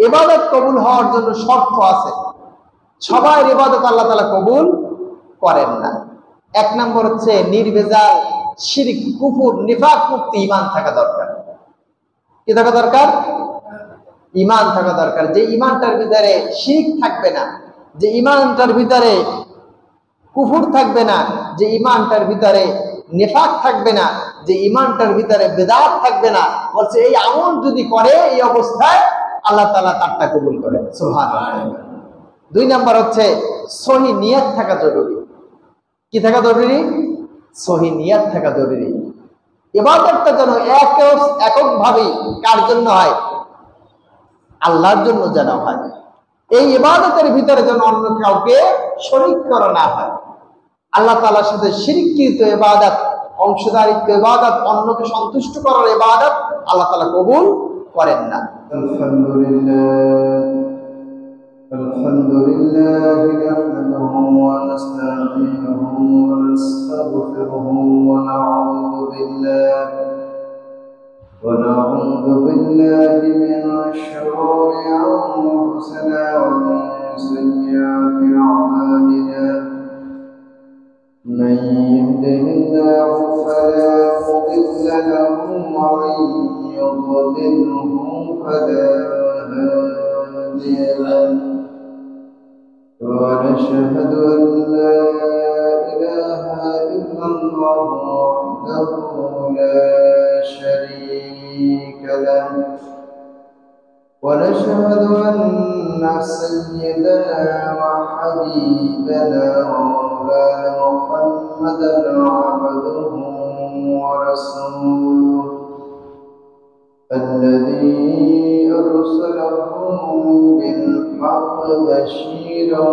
ইবাদত কবুল হওয়ার জন্য শর্ত আছে, সবাই ইবাদত আল্লাহ তাআলা কবুল করেন না। এক নম্বর হচ্ছে নির্ভেজাল শিরক, কুফর, নিফাক মুক্ত ঈমান থাকা দরকার। কি থাকা দরকার? ঈমান থাকা দরকার। যে ঈমানটার ভিতরে শিরক থাকবে না, যে ঈমানটার ভিতরে কুফর থাকবে না, যে ঈমানটার ভিতরে নিফাক থাকবে না, যে ঈমানটার ভিতরে বিদআত থাকবে না, বলছে এই আমল যদি করে এই অবস্থায় আল্লাহ তাআলা তারটা কবুল করেন। সুবহানাল্লাহ। দুই নাম্বার হচ্ছে সহি নিয়ত থাকা জরুরি। কি থাকা জরুরি? সহি নিয়ত থাকা জরুরি। ইবাদতটা যেন এককভাবে কার জন্য হয়? আল্লাহর জন্য যেন হয়। এই ইবাদতের ভিতরে যেন অন্য কাউকে শরীক করা না হয়। আল্লাহ তাআলার সাথে শিরককৃত ইবাদত, অংশদারিত্ব ইবাদত, অন্যকে সন্তুষ্ট করার ইবাদত আল্লাহ তাআলা কবুল করেন না। আলহামদুলিল্লাহ নাহমাদুহু ওয়া নাস্তাঈনুহু ওয়া নাস্তাগফিরুহু ওয়া নাউযু বিল্লাহি মিনাশ শুরুরি আনফুসিনা ওয়া মিন সাইয়্যাতি আ'মালিনা। من يهده الله فلا مضل له ومن يضلله فلا هادي له ونشهد أن لا إله إلا الله وحده لا شريك له ونشهد أن سيدنا وحبيبنا ومولانا محمدا عبده ورسوله الذي أرسله بالحق بشيرا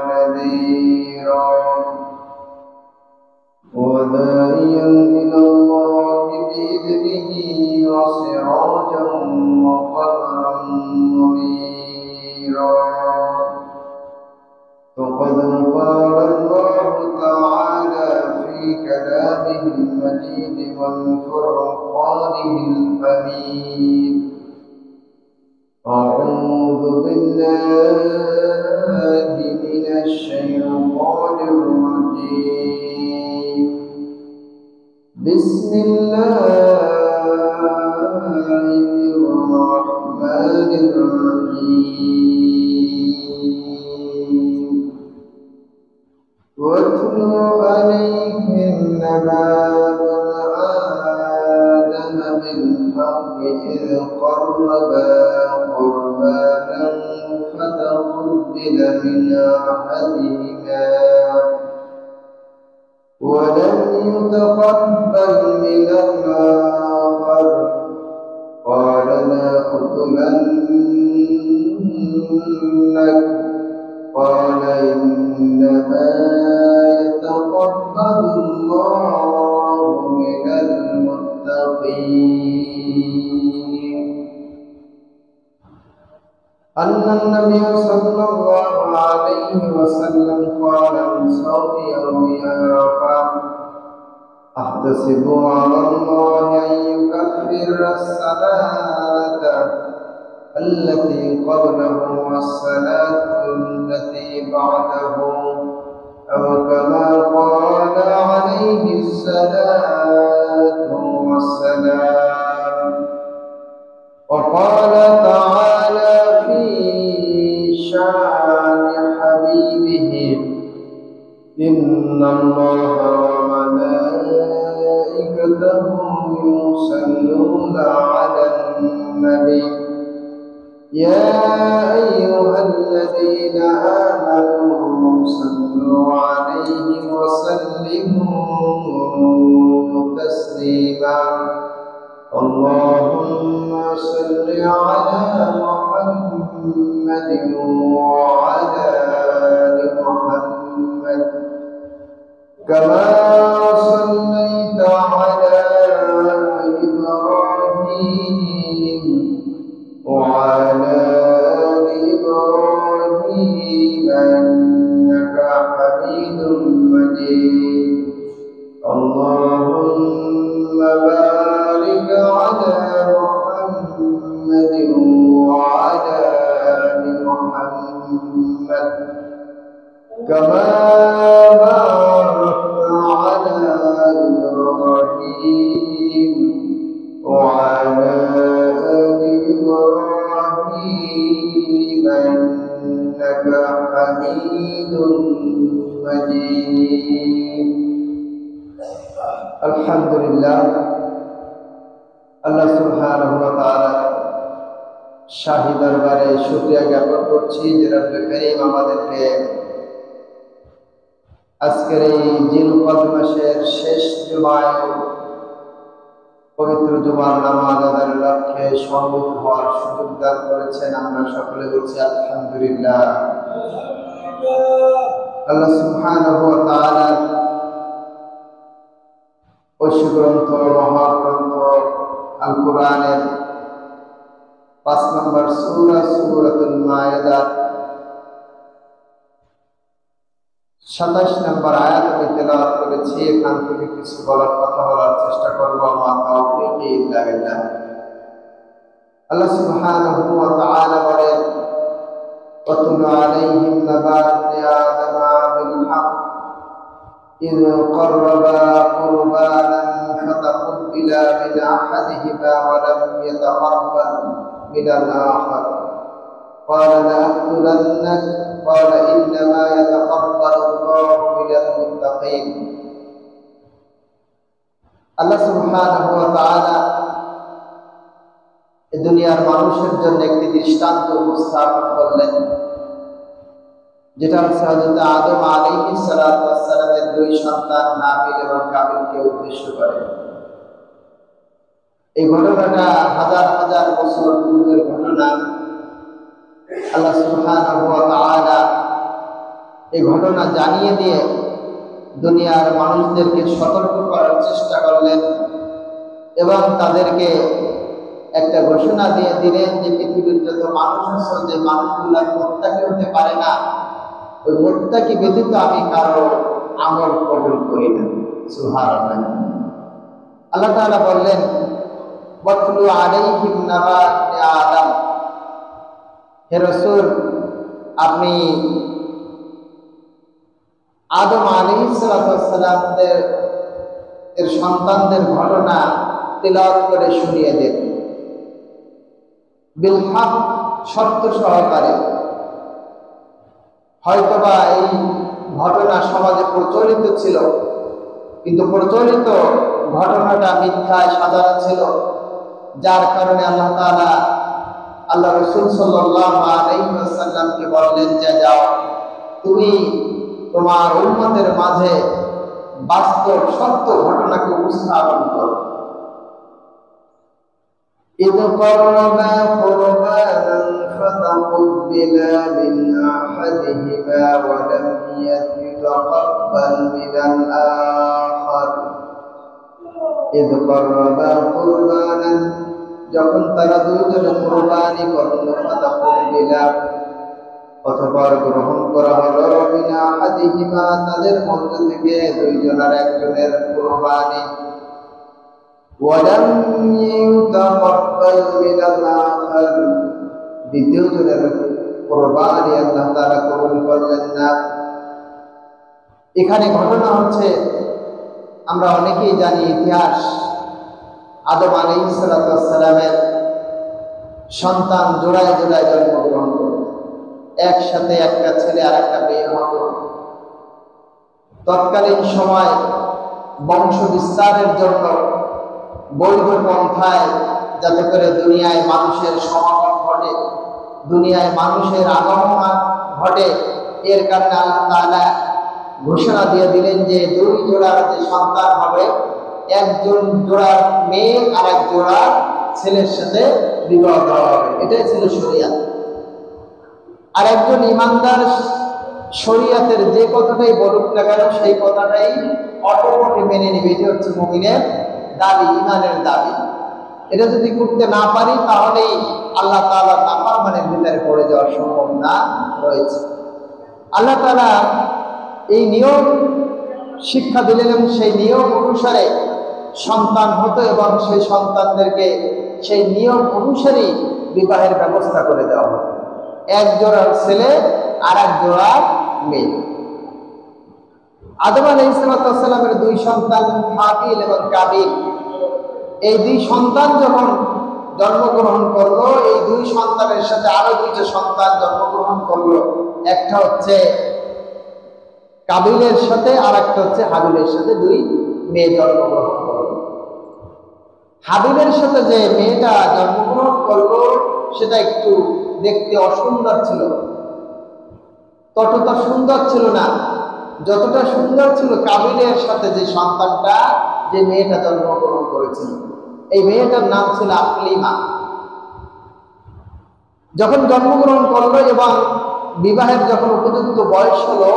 ونذيرا وداعيا إلى الله بإذنه وسراجا وقمرا منيرا. فقد قال الله تعالى في كلامه المجيد وفرقانه الحميد: أعوذ بالله من الشيطان الرجيم. بسم الله الرحمن الرحيم. واتل عليهم نبأ آدم بالحق إذ قربا قربانا فتقبل من أحدهما ولم يتقبل من الآخر قال لأقتلنك قال إنما يتقبل الله من المتقين. أن النبي صلى الله عليه وسلم قال من صوم يوم عرفة: أحتسب على الله أن يكفر الصلاة التي قبله والصلاة التي بعده، أو كما قال عليه الصلاة والسلام. وقال تعالى في شان حبيبه: إن الله وملائكته يصلون على النبي يا أيها الذين آمنوا صلوا عليه وسلموا تسليما. اللهم صل على محمد وعلى آل محمد كما صليت على إبراهيم وعلى آل إبراهيم إنك حميد مجيد. اللهم بارك على محمد وعلى كما باركت على إبراهيم وعلى آل إبراهيم إنك حميد مجيد الحمد لله আল্লাহ সুবহানাহু ওয়া তাআলা শাহী দরবারে শুকরিয়া জ্ঞাপন করছি যে রব্বুল কারীম আমাদেরকে আজকের এই জিলকদ মাসের শেষ জুমায় পবিত্র জুমার নামাজ আদায়ের লক্ষ্যে সমবেত হওয়ার সুযোগ দান করেছেন। আমরা সকলে বলছি আলহামদুলিল্লাহ। আল্লাহ সুবহানাহু ওয়া তাআলা ঐশী গ্রন্থ মহাগ্রন্থ আল কোরআনের 5 নম্বর সূরা সূরাতুল মায়েদা 27 নম্বর আয়াত আমি তেলাওয়াত করেছি। এখান থেকে কিছু কথা বলার চেষ্টা করব। মা তাওফীকি ইল্লা বিল্লাহ। আল্লাহ সুবহানাহু ওয়া তাআলা বলেন ওয়াতুল আলাইহিম নাবা আদমা বিল হক إذ قربا قربانا فتقبل من أحدهما ولم يتقبل من الآخر قال لأقتلنك قال إنما يتقبل الله من المتقين। আল্লাহ সুবহানাহু ওয়া তাআলা এই দুনিয়ার মানুষের জন্য একটি দৃষ্টান্ত উপস্থাপন করলেন, যেটা হচ্ছে হযরত আদম আলাইহিস সালাতু ওয়াস সালামের 2 সন্তান হাবিল এবং কাবিলকে উদ্দেশ্য করে। এই ঘটনাটা হাজার হাজার বছর পূর্বের ঘটনা। আল্লাহ সুবহানাহু ওয়া তাআলা এই ঘটনা জানিয়ে দিয়ে দুনিয়ার মানুষদেরকে সতর্ক করার চেষ্টা করলেন এবং তাদেরকে একটা ঘোষণা দিয়ে দিলেন যে পৃথিবীর যত মানুষ আছে, যে মানুষগুলো মুত্তাকি হতে পারে না, ওই মুত্তাকি ব্যতীত আমি কারো আমল কবুল করি না। সুবহানাল্লাহ। আল্লাহ তাআলা বললেন ওয়াতলু আলাইহিম নাবা আদম, হে রাসূল আপনি আদম আলাইহিস সালাতু ওয়াস সালামদের এর সন্তানদের ঘটনা তেলাওয়াত করে শুনিয়ে দেন। বিল হক, সত্য সহকারে। হয়তোবা এই ঘটনা সমাজে প্রচলিত ছিল, কিন্তু প্রচলিত ঘটনাটা মিথ্যায় সাজানো ছিল, যার কারণে আল্লাহ তাআলা আল্লাহ রাসূল সাল্লাল্লাহু আলাইহি ওয়াসাল্লামকে বললেন যে যাও তুমি তোমার উম্মতের মাঝে বাস্তব সত্য ঘটনাকে উপস্থাপন করো। إذ قربا قربانا فتقبل من أحدهما ولم يتقبل من الآخر إذ قربا قربانا যখন তারা দুইজনে কুরবানি করল, ফাতাকুবিলা অতঃপর গ্রহণ করা হলো মিন আহাদিহিমা তাদের মধ্য থেকে দুইজনের একজনের কুরবানি, ওয়ালাম ইউতাকাব্বাল মিনাল আখার দ্বিতীয় জনের কুরবানি আল্লাহ তাআলা কবুল করলেন না। এখানে ঘটনা হচ্ছে, আমরা অনেকেই জানি ইতিহাস, আদম আলাইহিস সালাতু ওয়াস সালামের সন্তান জোড়ায় জোড়ায় জন্মগ্রহণ করল, একসাথে একটা ছেলে আর একটা মেয়ে হতো। তৎকালীন সময় বংশ বিস্তারের জন্য বৈধ পন্থায়, যাতে করে দুনিয়ায় মানুষের সমাগম ঘটে, দুনিয়ায় মানুষের আগমন ঘটে, এর কারণে আল্লাহ তাআলা ঘোষণা দিয়ে দিলেন যে দুই জোড়ার যে সন্তান হবে, একজন জোড়ার মেয়ে আর এক জোড়ার ছেলের সাথে বিবাহ দেওয়া হবে। এটাই ছিল শরিয়াত। আর একজন ইমানদার শরিয়াতের যে কথাটাই বলুক না কেন, সেই কথাটাই অটোমেটিক মেনে নিবে। এটি হচ্ছে মুমিনের দাবি, ইমানের দাবি। এটা যদি করতে না পারি তাহলেই আল্লাহ তাআলার নাফরমানের ভিতরে পড়ে যাওয়ার সম্ভাবনা রয়েছে। আল্লাহ তাআলা এই নিয়ম শিক্ষা দিলেন এবং সেই নিয়ম অনুসারে সন্তান হতো এবং সেই সন্তানদেরকে সেই নিয়ম অনুসারেই বিবাহের ব্যবস্থা করে দেওয়া হতো। এক জোড়ার ছেলে আর এক জোড়ার মেয়ে। আদম আলাইহিস সালামের দুই সন্তান হাবিল এবং কাবিল, এই দুই সন্তান যখন জন্মগ্রহণ করলো, এই দুই সন্তানের সাথে আরো দুইটা সন্তান জন্মগ্রহণ করলো। একটা হচ্ছে কাবিলের সাথে আর একটা হচ্ছে হাবিলের সাথে, দুই মেয়ে জন্মগ্রহণ করলো। হাবিলের সাথে যে মেয়েটা জন্মগ্রহণ করলো সেটা একটু দেখতে অসুন্দর ছিল, ততটা সুন্দর ছিল না যতটা সুন্দর ছিল কাবিলের সাথে যে সন্তানটা, যে মেয়েটা জন্মগ্রহণ করেছিল। এই মেয়েটার নাম ছিল আকলিমা। যখন জন্মগ্রহণ করলো এবং বিবাহের যখন উপযুক্ত বয়স হলো,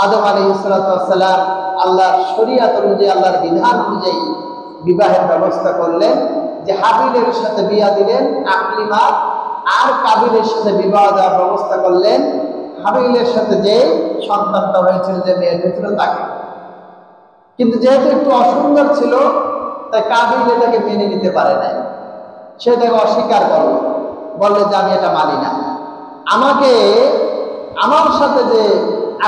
আদম আলাইহিস সালাম আল্লাহর শরীয়ত অনুযায়ী, আল্লাহর বিধান অনুযায়ী বিবাহের ব্যবস্থা করলেন, যে হাবিলের সাথে বিয়া দিলেন আকলিমা, আর কাবিলের সাথে বিবাহ দেওয়ার ব্যবস্থা করলেন হাবিলের সাথে যে সন্তানটা হয়েছিল, যে মেয়েটা ছিল তাকে। কিন্তু যেহেতু একটু অসুন্দর ছিল, তাই কাবিল এটাকে মেনে নিতে পারে নাই, সেটাকে অস্বীকার করলো, বললে যে আমি এটা মানি না, আমার সাথে যে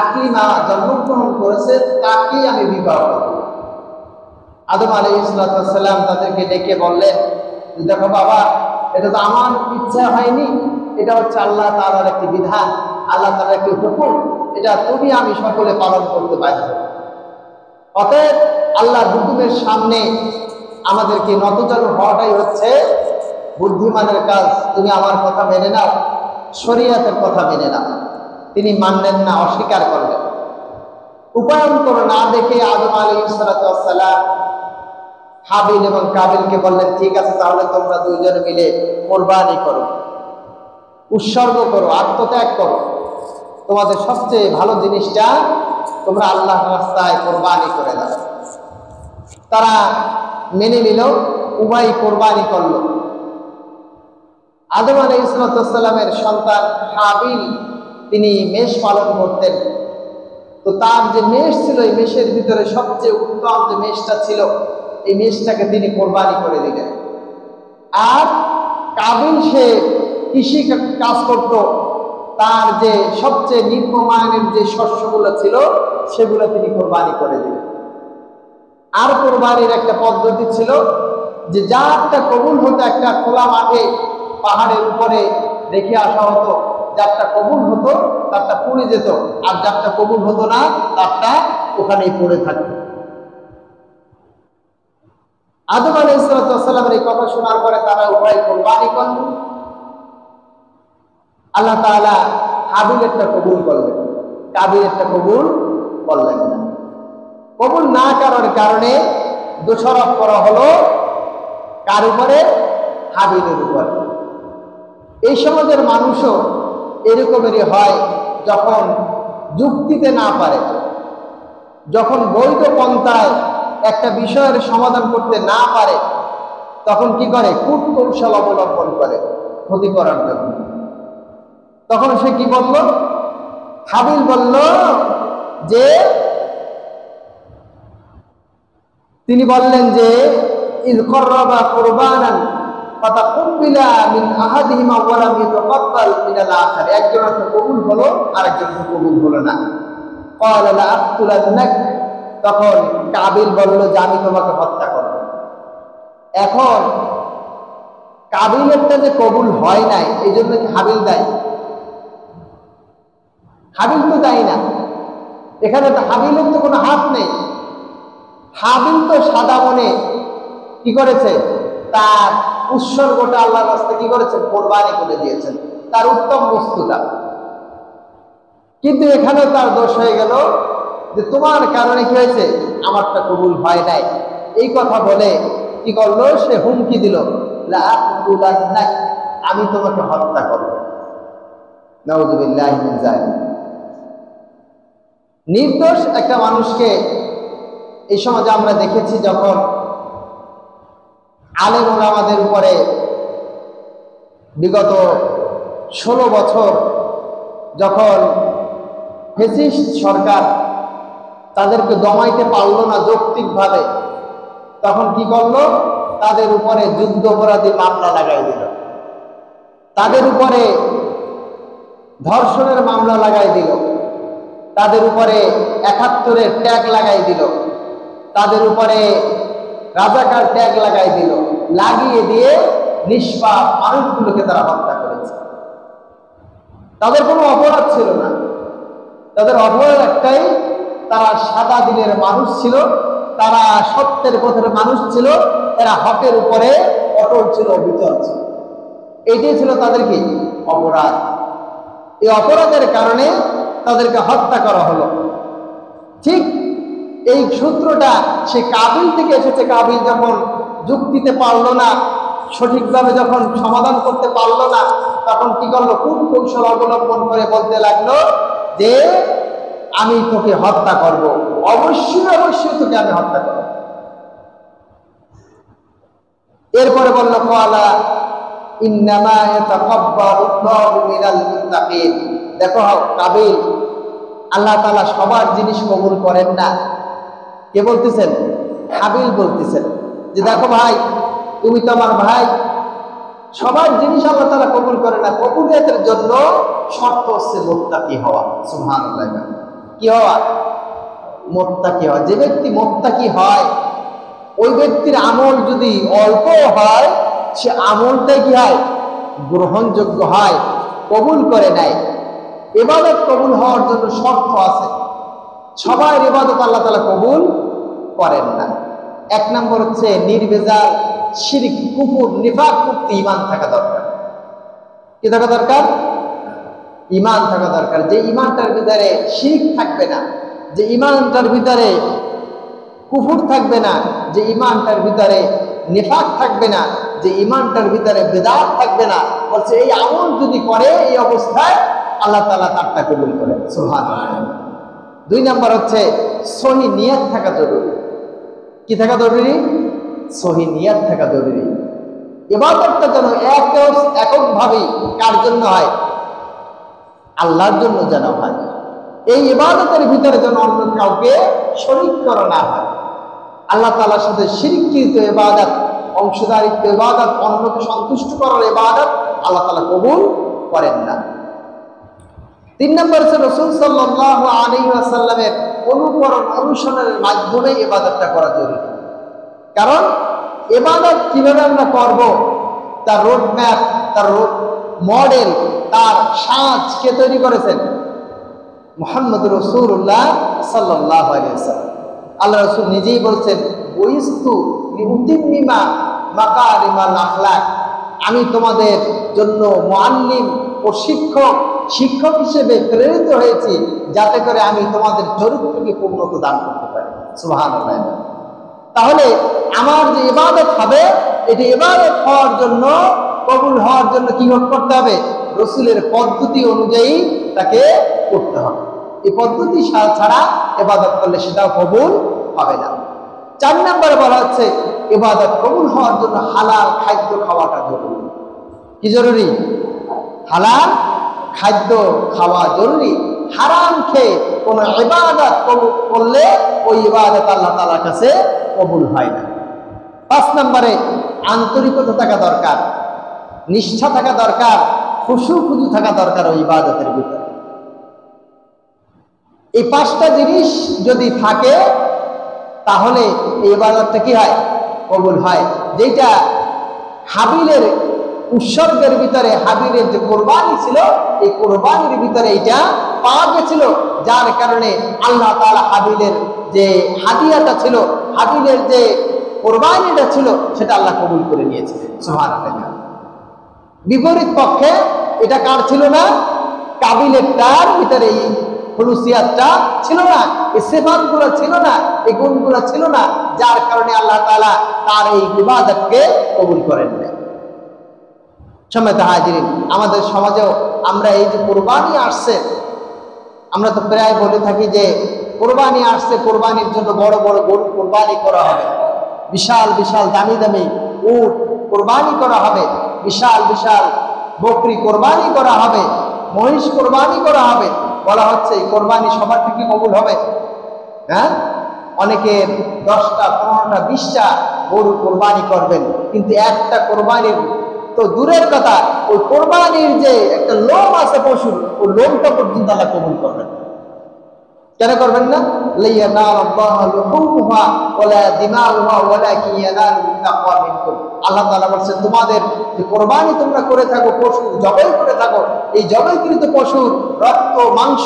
আকলিমা জন্মগ্রহণ করেছে তাকেই আমি বিবাহ করব। আদম আলাইহিস সালাম তাদেরকে ডেকে বললেন, দেখো বাবা, এটা তো আমার ইচ্ছা হয়নি, এটা হচ্ছে আল্লাহ তাআলার একটি বিধান, আল্লাহ তাআলার একটি হুকুম, এটা তুমি আমি সকলে পালন করতে বাধ্য। অতএব আল্লাহর হুকুমের সামনে আমাদেরকে নতজানু হওয়াটাই হচ্ছে বুদ্ধিমানের কাজ। তুমি আমার কথা মেনে নাও, শরীয়তের কথা মেনে নাও। তিনি মানলেন না, অস্বীকার করলেন। উপায়ন্তর না দেখে আদম আলাইহিস সালাম হাবিল এবং কাবিলকে বললেন, ঠিক আছে, তাহলে তোমরা দুইজনে মিলে কোরবানি করো, উৎসর্গ করো, আত্মত্যাগ করো, তোমাদের সবচেয়ে ভালো জিনিসটা তোমরা আল্লাহর রাস্তায় কোরবানি করে দাও। তারা মেনে নিল, উভয় কোরবানি করলো। আদম আলাইহিস সালামের সন্তান হাবিল তিনি মেষ পালন করতেন। তো তার যে মেষ ছিল, এই মেষের ভিতরে সবচেয়ে উত্তম যে মেষটা ছিল, এই মেষটাকে তিনি কোরবানি করে দিলেন। আর কাবিল সে কৃষি কাজ করত, তার যে সবচেয়ে নিম্নমানের যে শস্যগুলো ছিল সেগুলো তিনি কোরবানি করে দিলেন। আর কোরবানির একটা পদ্ধতি ছিল যে যারটা কবুল হতো একটা খোলা মাঠে পাহাড়ের উপরে রেখে আসা হতো, যারটা কবুল হতো তারটা পুড়ে যেত, আর যারটা কবুল হতো না তারটা ওখানেই পড়ে থাকতো। আদম আলাইহিস সালামের এই কথা শোনার পরে তারা উভয় কোরবানি করল। আল্লাহ তাআলা হাবিলেরটা কবুল করলেন, কাবিলেরটা কবুল করলেন না। কবুল না করার কারণে দোষারোপ করা হলো কার উপরে? হাবিলের উপরে। এই সমাজের মানুষও এরকমেরই হয়, যখন যুক্তিতে না পারে, যখন বৈধ পন্থায় একটা বিষয়ের সমাধান করতে না পারে, তখন কি করে? কূটকৌশল অবলম্বন করে ক্ষতি করার জন্য। তখন সে কি বলল? হাবিল বলল যে, তিনি বললেন যে ইয কররাবা কুরবানান ফাতাকুব্বিলা মিন আহাদিহিমা ওয়া লাম ইউতাকাব্বাল মিনাল আখার। একজনের তো কবুল হলো, আরেকজনের কবুল হলো না। ক্বালা লা আকতুলান্নাক, তখন কাবিল বলল যে আমি তোমাকে হত্যা করব। এখন কাবিলেরটা যে কবুল হয় নাই, এই জন্য কি হাবিল দায়ী? হাবিল তো দায়ী না, এখানে তো হাবিলের তো কোনো হাত নেই। হাবিল তো সাদা মনে কি করেছে? তার উৎসর্গটা আল্লাহর রাস্তায় কি করেছেন? কোরবানি করে দিয়েছেন, তার উত্তম বস্তুটা। কিন্তু এখানে তার দোষ হয়ে গেল যে তোমার কারণে কি হয়েছে? আমারটা কবুল হয় নাই। এই কথা বলে কি করলো? সে হুমকি দিল, লা আকতুলান্নাক, আমি তোমাকে হত্যা করব। নাউযুবিল্লাহি মিন যালিক। নির্দোষ একটা মানুষকে এই সমাজে আমরা দেখেছি, যখন আলেম ওলামাদের উপরে বিগত 16 বছর যখন ফ্যাসিস্ট সরকার তাদেরকে দমাইতে পারল না যৌক্তিকভাবে, তখন কি করলো? তাদের উপরে যুদ্ধাপরাধী মামলা লাগাই দিল, তাদের উপরে ধর্ষণের মামলা লাগাই দিল, তাদের উপরে ৭১-এর ট্যাগ লাগাই দিল, তাদের উপরে রাজাকার ট্যাগ লাগাই দিল, লাগিয়ে দিয়ে নিষ্পাপ মানুষগুলোকে তারা হত্যা করেছে। তাদের কোনো অপরাধ ছিল না, তাদের অপরাধ একটাই, তারা সাদা দিনের মানুষ ছিল, তারা সত্যের পথের মানুষ ছিল, তারা হকের উপরে অটল ছিল, অবিচল ছিল। এটাই ছিল তাদের কি অপরাধ। এই অপরাধের কারণে তাদেরকে হত্যা করা হলো। ঠিক এই সূত্রটা সে কাবিল থেকে এসেছে। কাবিল যখন যুক্তিতে পারলো না, সঠিকভাবে যখন সমাধান করতে পারলো না, তখন কি করলো, কোন কৌশল অবলম্বন করে বলতে লাগলো যে আমি তোকে হত্যা করব, অবশ্যই অবশ্যই তোকে আমি হত্যা করব। এরপরে বললো ক্বালা ইন্নামা ইয়াতাকাব্বালুল্লাহু মিনাল মুত্তাকিন। দেখো কাবিল, আল্লাহ তাআলা সবার জিনিস কবুল করেন না। কে বলতেছেন? কাবিল বলতেছেন যে দেখো ভাই, তুমি তো আমার ভাই, সবার জিনিস আল্লাহ তাআলা কবুল করে না। কবুলিয়তের জন্য শর্ত হচ্ছে মুত্তাকি হওয়া। সুবহানাল্লাহ। কি হওয়া? মুত্তাকি হওয়া। যে ব্যক্তি মুত্তাকি হয়, ওই ব্যক্তির আমল যদি অল্প হয়, সে আমলটাই কি হয়? গ্রহণযোগ্য হয়, কবুল করে নেয়। ইবাদত কবুল হওয়ার জন্য শর্ত আছে। সবার ইবাদত আল্লাহ তাআলা কবুল করেন না। ১ নম্বর হচ্ছে নির্ভেজাল শিরক, কুফর, নিফাক মুক্ত ঈমান থাকা দরকার। কি থাকা দরকার? ঈমান থাকা দরকার। যে ঈমানটার ভিতরে শিরক থাকবে না, যে ঈমানটার ভিতরে কুফর থাকবে না, যে ঈমানটার ভিতরে নিফাক থাকবে না, যে ঈমানটার ভিতরে বিদআত থাকবে না, বলছে এই আমল যদি করে এই অবস্থায় আল্লাহ তাআলা তারটা কবুল করেন। সুবহানাল্লাহ। ২ নম্বর হচ্ছে সহি নিয়ত থাকা জরুরি। কি থাকা জরুরি? সহি নিয়ত থাকা জরুরি। ইবাদতটা যেন এককভাবে কার জন্য হয়? আল্লাহর জন্য যেন হয়। এই ইবাদতের ভিতরে যেন অন্য কাউকে শরীক করা না হয়। আল্লাহ তাআলার সাথে শিরককৃত ইবাদত, অংশদারিত্ব ইবাদত, অন্যকে সন্তুষ্ট করার ইবাদত আল্লাহ তাআলা কবুল করেন না। ৩ নম্বর হচ্ছে রাসূল সাল্লাল্লাহু আলাইহি ওয়াসাল্লামের অনুকরণ, অনুসরণের মাধ্যমে ইবাদতটা করা জরুরি। কারণ ইবাদত কিভাবে আমরা করব, তার রোড ম্যাপ, তার মডেল, তার সাজ কে তৈরি করেছেন? মুহাম্মদুর রাসূলুল্লাহ সাল্লাল্লাহু আলাইহি ওয়াসাল্লাম। আল্লাহ রাসূল নিজেই বলছেন, বুইস্তু লিউতিম্মিমা মাকারিমাল আখলাক। আমি তোমাদের জন্য মুআল্লিম ও শিক্ষক হিসেবে প্রেরিত হয়েছি, যাতে করে আমি তোমাদের চরিত্রকে পূর্ণতা দান করতে পারি। সুবহানাল্লাহ। তাহলে আমার যে ইবাদত হবে, এটি ইবাদত হওয়ার জন্য, কবুল হওয়ার জন্য কি করতে হবে? রাসূলের পদ্ধতি অনুযায়ী তাকে করতে হবে। এই পদ্ধতি ছাড়া ইবাদত করলে সেটাও কবুল হবে না। ৪ নম্বরে বলা হচ্ছে ইবাদত কবুল হওয়ার জন্য হালাল খাদ্য খাওয়াটা জরুরি। কি জরুরি? হালাল খাদ্য খাওয়া জরুরি। হারাম খেয়ে কোনো ইবাদত করলে ওই ইবাদত আল্লাহ তাআলার কাছে কবুল হয় না। ৫ নম্বরে আন্তরিকতা থাকা দরকার, নিষ্ঠা থাকা দরকার, খুশু থাকা দরকার ওই ইবাদতের ভিতরে। এই ৫টা জিনিস যদি থাকে, তাহলে এই ইবাদতটা কি হয়? কবুল হয়। যেটা হাবিলের উৎসর্গের ভিতরে, হাবিলের যে কোরবানি ছিল, এই কোরবানির ভিতরে এটা পাওয়া গেছিল, যার কারণে আল্লাহ তাআলা হাবিলের যে হাদিয়াটা ছিল, হাবিলের যে কোরবানিটা ছিল, সেটা আল্লাহ কবুল করে নিয়েছিলেন। সুবহানাল্লাহ। বিপরীত পক্ষে এটা কার ছিল না? কাবিলের। তার ভিতরে এই খুলুসিয়াতটা ছিল না, এই সিফাতগুলো ছিল না, এই গুণগুলো ছিল না, যার কারণে আল্লাহ তাআলা তার এই ইবাদতকে কবুল করেন না। সম্মানিত হাজিরিন, আমাদের সমাজেও আমরা এই যে কোরবানি আসছে, আমরা তো প্রায় বলে থাকি যে কোরবানি আসছে, কোরবানির জন্য বড় বড় গরু কোরবানি করা হবে, বিশাল বিশাল দামি দামি উট কোরবানি করা হবে, বিশাল বিশাল বকরি কোরবানি করা হবে, মহিষ কোরবানি করা হবে। বলা হচ্ছে এই কোরবানি সবার থেকে কবুল হবে। হ্যাঁ, অনেকের 10টা 15টা 20টা গরু কোরবানি করবেন, কিন্তু একটা কোরবানির তো দূরের কথা, ওই কোরবানির যে একটা লোম আছে পশুর, ওই লোমটা পর্যন্ত আল্লাহ কবুল করবেন। কেন করবেন না? আল্লাহ তাআলা বলছেন তোমাদের যে কোরবানি তোমরা করে থাকো, পশু জবাই করে থাকো, এই জবাইকৃত পশুর রক্ত মাংস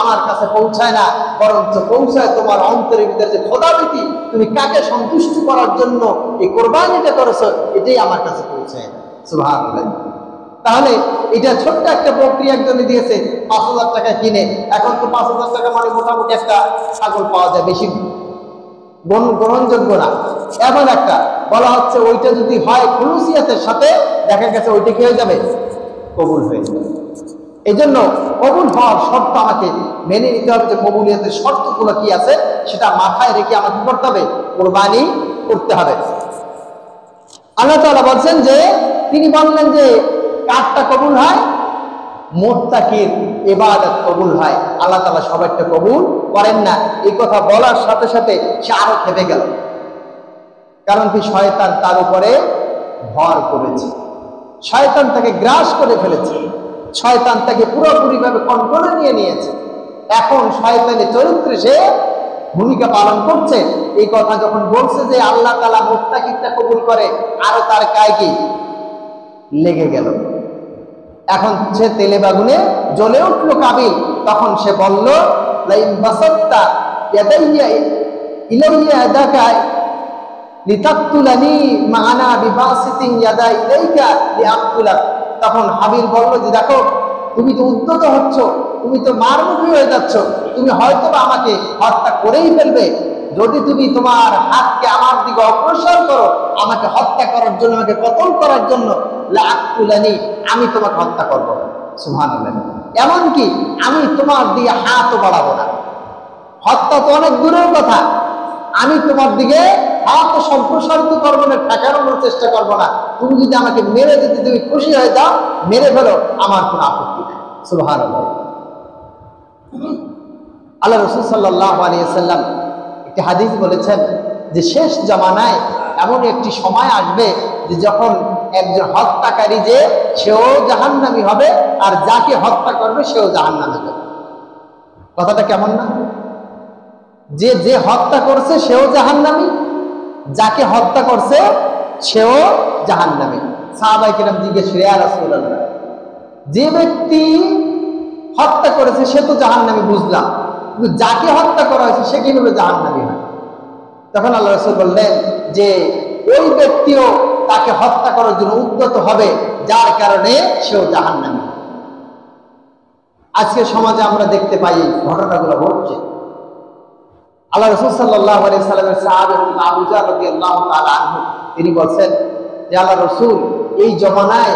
আমার কাছে পৌঁছায় না, বরঞ্চ পৌঁছায় তোমার অন্তরের ভিতরে যে খোদাভীতি, তুমি কাকে সন্তুষ্ট করার জন্য এই কোরবানিটা করেছো, এটাই আমার কাছে পৌঁছায় না। সুবহানাল্লাহ। তাহলে এটা ছোট্ট একটা প্রক্রিয়া একজনে দিয়েছে 5,000 টাকা কিনে, এখন তো 5,000 টাকা মানে মোটামুটি একটা ছাগল পাওয়া যায়, বেশি গ্রহণযোগ্য না। এমন একটা বলা হচ্ছে ওইটা যদি হয় খুলুসিয়াতের সাথে, দেখা গেছে ওইটা কি হয়ে যাবে? কবুল হয়ে যাবে। এই জন্য কবুল হওয়ার শর্ত আমাকে মেনে নিতে হবে, যে কবুলিয়তের শর্তগুলো কি আছে সেটা মাথায় রেখে আমাকে করতে হবে, কোরবানি করতে হবে। আল্লাহ তাআলা বলছেন যে তিনি বললেন যে কারটা কবুল হয়? মুত্তাকির ইবাদত কবুল হয়। আল্লাহ তাআলা সবাইটা কবুল করেন না। এই কথা বলার সাথে সাথে সে আরো খেপে গেল। কারণ কি? শয়তান তার উপরে ভর করেছে, শয়তান তাকে গ্রাস করে ফেলেছে, শয়তান তাকে পুরোপুরি ভাবে কন্ট্রোলে নিয়ে নিয়েছে। এখন শয়তানের চরিত্রে সে ভূমিকা পালন করছে। এই কথা যখন বলছে যে আল্লাহ তাআলা মুত্তাকিরটা কবুল করে, আরো তার গায়ে কি লেগে গেল। এখন সে তেলে বাগুনে জ্বলে উঠল কাবিল। তখন সে বলল, লাইন বাসাত্তা ইয়াদাইয়া ইলাইয়া ইয়াদাকা লিতাকতুলানি মা আনা বিবাসিতিন ইয়াদা ইলাইকা লিআকতুলাক। তখন হাবিল বলল যে দেখো, তুমি তো উদ্যত হচ্ছ, তুমি তো মারমুখী হয়ে যাচ্ছ, তুমি হয়তো আমাকে হত্যা করেই ফেলবে। যদি তুমি তোমার হাতকে আমার দিকে অগ্রসর করো আমাকে হত্যা করার জন্য, আমাকে কতল করার জন্য, লাআকতুলানি, আমি তোমাকে হত্যা করব। সুবহানাল্লাহ। এমনকি আমি তোমার দিকে হাতও বাড়াবো না। হত্যা তো অনেক দূরের কথা, আমি তোমার দিকে হাত সম্প্রসারিত করবো না, ঠেকানোর চেষ্টা করবো না। তুমি যদি আমাকে মেরে দিতে তুমি খুশি হয়ে যাও, মেরে ফেলো, আমার কোনো আপত্তি নেই। সুবহানাল্লাহ। আল্লাহ রাসূল সাল্লাল্লাহু আলাইহি ওয়াসাল্লাম একটি হাদিস বলেছেন যে শেষ জামানায় এমন একটি সময় আসবে যে যখন একজন হত্যাকারী যে সেও জাহান্নামী হবে, আর যাকে হত্যা করবে সেও জাহান্নামে যাবে। কথাটা কেমন না? যে যে হত্যা করছে সেও জাহান্নামী, যাকে হত্যা করছে সেও জাহান্নামী। সাহাবায়ে কেরাম জিজ্ঞেস করে, ইয়া রাসূলুল্লাহ, যে ব্যক্তি হত্যা করেছে সে তো জাহান্নামী বুঝলাম, কিন্তু যাকে হত্যা করা হয়েছে সে কিভাবে জাহান্নামী হয়? তখন আল্লাহ রাসূল বললেন যে ওই ব্যক্তিও তাকে হত্যা করার জন্য উদ্যত হবে, যার কারণে সেও জাহান্নামী। আজকে সমাজে আমরা দেখতে পাই ঘটনাগুলো ঘটছে। আল্লাহ রাসূল সাল্লাল্লাহু আলাইহি সাল্লামের সাহাবী আবু জার রাদিয়াল্লাহু তাআলা আনহু তিনি বলছেন যে আল্লাহ রাসূল, এই জমানায়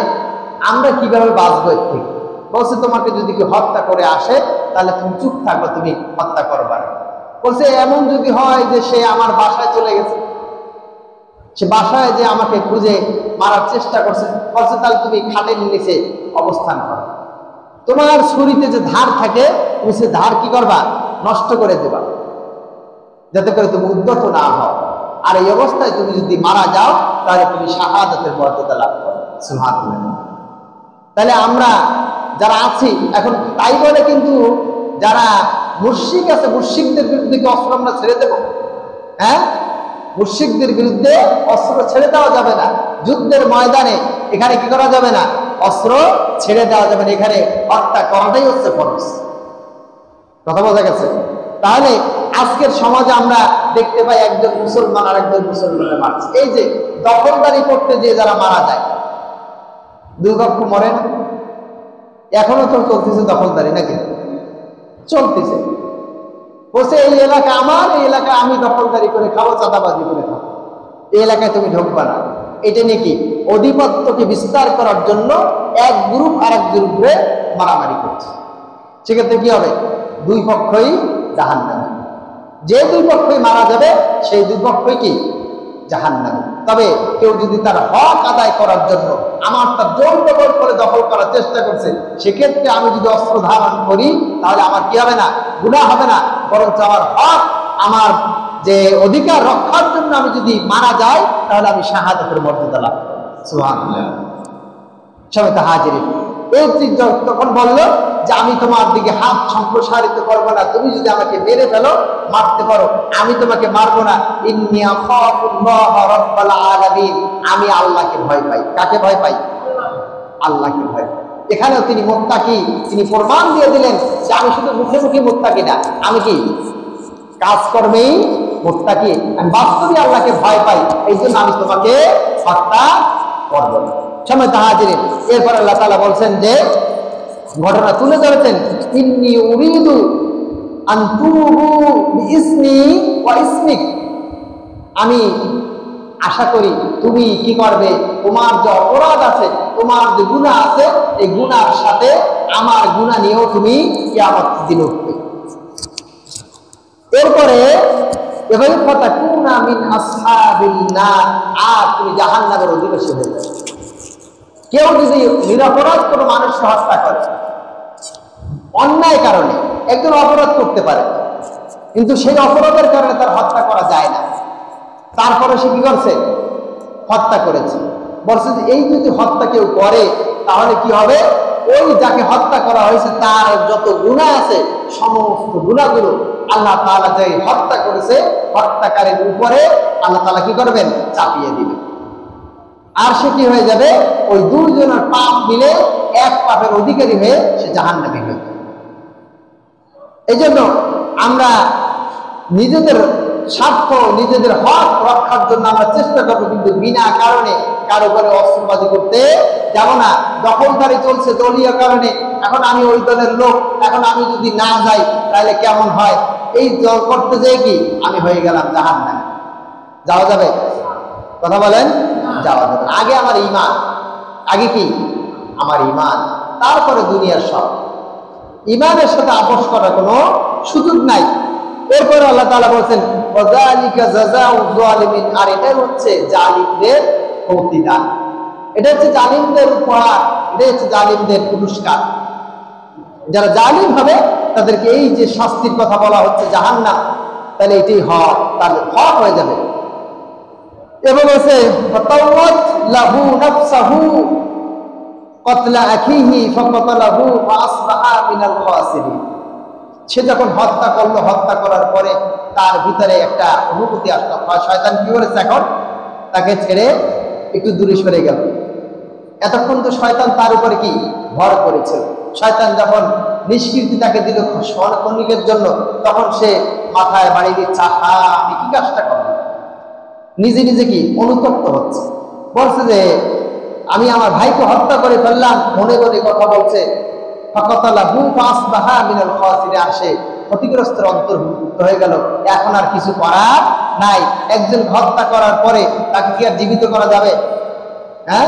আমরা কিভাবে বাঁচবো এর থেকে? বলছে তোমাকে যদি কেউ হত্যা করে আসে তাহলে তুমি চুপ থাকবে, তুমি হত্যা করবা না। বলছে এমন যদি হয় যে সে আমার বাসায় চলে গেছে, সে বাসায় যে আমাকে খুঁজে মারার চেষ্টা করছে, বলছে তাহলে তুমি খাটের নিচে অবস্থান করো, তোমার ছুরিতে যে ধার থাকে তুমি সে ধার কি করবা? নষ্ট করে দেবা, যাতে করে তুমি উদ্যত না হও। আর এই অবস্থায় তুমি যদি মারা যাও তাহলে তুমি শাহাদাতের মর্যাদা লাভ করো। সুবহানাল্লাহ। তাহলে আমরা যারা আছি এখন তাই বলে কিন্তু যারা মুশরিক আছে, মুশরিকদের বিরুদ্ধে কি অস্ত্র আমরা ছেড়ে দেব? হ্যাঁ, মুশরিকদের বিরুদ্ধে অস্ত্র ছেড়ে দেওয়া যাবে না। যুদ্ধের ময়দানে এখানে কি করা যাবে না? অস্ত্র ছেড়ে দেওয়া যাবে না। এখানে হত্যা করাটাই হচ্ছে ফরজ। কথা বোঝা গেছে? তাহলে আজকের সমাজে আমরা দেখতে পাই একজন মুসলমান আর একজন মুসলমানের মারছে। এই যে দখলদারি করতে যে যারা মারা যায়, দুই পক্ষ মরে না? এখনো তো চলতেছে দখলদারি, নাকি? চলতেছে। বলছে এই এলাকা আমার, এই এলাকা আমি দখলদারি করে খাবো, চাঁদাবাজি করে খাবো, এই এলাকায় তুমি ঢুকবা না। এটা নাকি আধিপত্যকে বিস্তার করার জন্য এক গ্রুপ আর এক গ্রুপে মারামারি করছে। সেক্ষেত্রে কি হবে? দুই পক্ষই জাহান্নামী। যে দুই পক্ষই মারা যাবে সেই দুই পক্ষই কি? জাহান্নামী। তবে কেউ যদি তার হক আদায় করার জন্য আমার তার জোর জবর করে দখল করার চেষ্টা করছে, সেক্ষেত্রে আমি যদি অস্ত্র ধারণ করি তাহলে আমার কি হবে না? গুনাহ হবে না, বরঞ্চ আমার হক, আমার যে অধিকার রক্ষার জন্য আমি যদি মারা যাই তাহলে আমি শাহাদাতের মর্যাদা লাভ করব। সুবহানাল্লাহ। সবাই তো হাজির। এই তখন বললো যে আমি তোমার দিকে হাত সম্প্রসারিত করবো না, তুমি যদি আমাকে মেরে ফেলো, মারতে পারো, আমি তোমাকে মারবো না। ইন্নী আখাফুল্লাহ রাব্বাল আলামিন, আমি আল্লাহকে ভয় পাই। কাকে ভয় পাই? আল্লাহকে ভয় পাই। এখানেও তিনি মুত্তাকি, তিনি প্রমাণ দিয়ে দিলেন যে আমি শুধু মুখে মুখে মুত্তাকি না, আমি কি কাজকর্মেই মুত্তাকি, আমি বাস্তবে আল্লাহকে ভয় পাই, এই জন্য আমি তোমাকে হত্যা করব না। সময় তাহাজিরিন, এরপর আল্লাহ তাআলা বলছেন যে ঘটনা তুলে ধরেছেন, ইন্নী উরিদু আন তুবু বিইসমি ওয়া ইসমিক, আমি আশা করি তুমি কি করবে, তোমার যে অপরাধ আছে, তোমার যে গুনাহ আছে, এই গুনার সাথে আমার গুনাহ নিয়েও তুমি কিয়ামত দিন উঠবে। এরপরে এভাবে ফাতাকুনা মিন আসহাবিন নার, আর তুমি জাহান্নামের অধিবাসী হয়ে যাবে। কেউ যদি নিরপরাধ কোনো মানুষকে হত্যা করে, অন্যায় কারণে একজন অপরাধ করতে পারে, কিন্তু সেই অপরাধের কারণে তার হত্যা করা যায় না, তারপরে সে কি করছে? হত্যা করেছে। বলছে যে এই যদি হত্যা কেউ করে তাহলে কি হবে, ওই যাকে হত্যা করা হয়েছে তার যত গুনাহ আছে সমস্ত গুনাহগুলো আল্লাহ তাআলা যে হত্যা করেছে হত্যাকারীর উপরে আল্লাহ তাআলা কি করবেন? চাপিয়ে দিবেন। আর সে কি হয়ে যাবে? ওই দুইজনের পাপ মিলে এক পাপের অধিকারী হয়ে সে জাহান্নামী হয়ে যাবে। এই জন্য আমরা নিজেদের স্বার্থ, নিজেদের হক রক্ষার জন্য আমরা চেষ্টা করবো, কিন্তু বিনা কারণে কারো উপরে অস্ত্রবাজি করতে যাব না। দখলদারি চলছে দলীয় কারণে, এখন আমি ওই দলের লোক, এখন আমি যদি না যাই তাহলে কেমন হয়, এই দল করতে যেয়ে কি আমি হয়ে গেলাম জাহান্নামী। যাওয়া যাবে? কথা বলেন, যাওয়া যাবে। আগে আমার ঈমান, আগে কি আমার ঈমান, তারপরে দুনিয়ার সব। ঈমানের সাথে আপোষ করার কোনো সুযোগ নাই। এরপরে আল্লাহ তাআলা বলেন ওয়াযালিকা জাযাউয যালিমিন, আর এটা হচ্ছে জালিমদের প্রতিদান, এটা হচ্ছে জালিমদের উপহার, এটা হচ্ছে জালিমদের পুরস্কার। যারা জালিম হবে তাদেরকে এই যে শাস্তির কথা বলা হচ্ছে জাহান্নাম, তাহলে এটাই হক, তাদের হক হয়ে যাবে। এবং আছে ফাতাওয়াত লাহু নাফসাহু কতলা আখিহি ফাকাতালাহু ফাসবাহা মিনাল খাসিরিন, সে যখন হত্যা করলো, হত্যা করার পরে তার ভিতরে একটা অনুভূতি আসলো, শয়তান কি করেছে, এখন তাকে ছেড়ে একটু দূরে সরে গেল। এতক্ষণ তো শয়তান তার উপরে কি ভর করেছিল। শয়তান যখন নিষ্কৃতি তাকে দিল ক্ষণিকের জন্য, তখন সে মাথায় বাড়ি দিচ্ছে, আহা আমি কি কাজটা করলাম, নিজে নিজে কি অনুতপ্ত হচ্ছে। বলছে যে আমি আমার ভাইকে হত্যা করে ফেললাম, মনে মনে কথা বলছে। আসে ক্ষতিগ্রস্তের অন্তর্ভুক্ত হয়ে গেল। এখন আর কিছু করার নাই। একজন হত্যা করার পরে তাকে কি আর জীবিত করা যাবে? হ্যাঁ,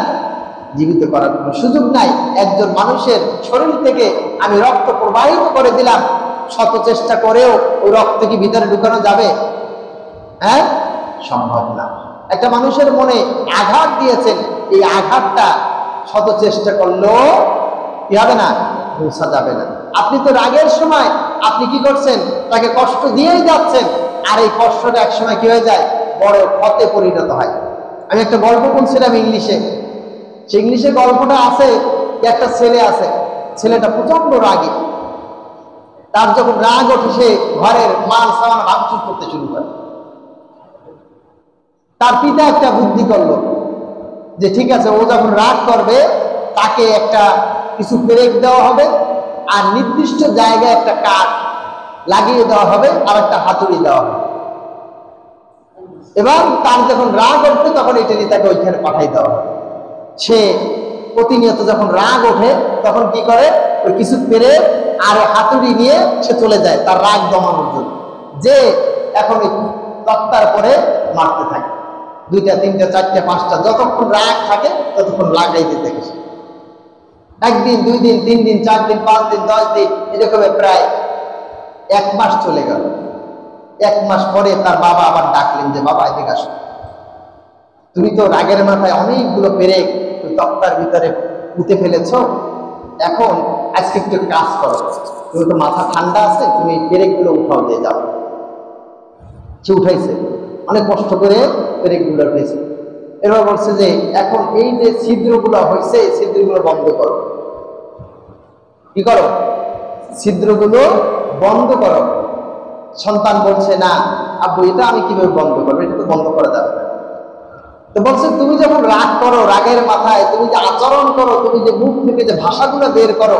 জীবিত করার কোনো সুযোগ নাই। একজন মানুষের শরীর থেকে আমি রক্ত প্রবাহিত করে দিলাম, শত চেষ্টা করেও ওই রক্ত কি ভিতরে ঢুকানো যাবে? হ্যাঁ, সম্ভব না। একটা মানুষের মনে আঘাত দিয়েছেন, এই আঘাতটা শত চেষ্টা করলেও কি হবে না, পৌঁছা যাবে না। আপনি তো রাগের সময় আপনি কি করছেন, তাকে কষ্ট দিয়েই যাচ্ছেন, আর এই কষ্টটা এক সময় কি হয়ে যায়, বড় ক্ষতে পরিণত হয়। আমি একটা গল্প বলছিলাম ইংলিশে, সেই ইংলিশে গল্পটা আছে, একটা ছেলে আছে, ছেলেটা প্রচন্ড রাগী। তার যখন রাগ ওঠে সে ঘরের মাল সামান ভাঙচুর করতে শুরু করে। তার পিতা একটা বুদ্ধি করলো যে ঠিক আছে, ও যখন রাগ করবে তাকে একটা কিছু পেরেক দেওয়া হবে, আর নির্দিষ্ট জায়গায় একটা কাঠ লাগিয়ে দেওয়া হবে, আর একটা হাতুড়ি দেওয়া হবে, এবং তার যখন রাগ উঠবে তখন এটা নিয়ে তাকে ওইখানে পাঠাই দেওয়া হবে। সে প্রতিনিয়ত যখন রাগ ওঠে তখন কি করে, ওই কিছু পেরেক আর হাতুড়ি নিয়ে সে চলে যায় তার রাগ দমানোর জন্য, যে এখন ওই তক্তার পরে মারতে থাকে, 2টা 3টা 4টা 5টা যতক্ষণ রাগ থাকে ততক্ষণ লাগাই দিতে গেছে। 1 দিন 2 দিন 3 দিন 4 দিন 5 দিন 10 দিন এরকম প্রায় 1 মাস চলে গেল। 1 মাস পরে তার বাবা আবার ডাকলেন যে বাবা এদিকে আসো, তুমি তো রাগের মাথায় অনেকগুলো পেরেক ওই তক্তার ভিতরে পুঁতে ফেলেছ, এখন আজকে একটু কাজ করো, তুমি তো মাথা ঠান্ডা আছে, তুমি পেরেকগুলো উঠাও দিয়ে যাও। সে উঠাইছে, অনেক কষ্ট করে পেরেকগুলো উঠেছে। এবার বলছে যে এখন এই যে ছিদ্রগুলো হয়েছে, এই ছিদ্রগুলো বন্ধ করো। কি করো, ছিদ্রগুলো বন্ধ করো। সন্তান বলছে, না আব্বু এটা আমি কিভাবে বন্ধ করবো, এটা তো বন্ধ করা যাবে না। তো বলছে, তুমি যখন রাগ করো, রাগের মাথায় তুমি যে আচরণ করো, তুমি যে মুখ থেকে যে ভাষাগুলো বের করো,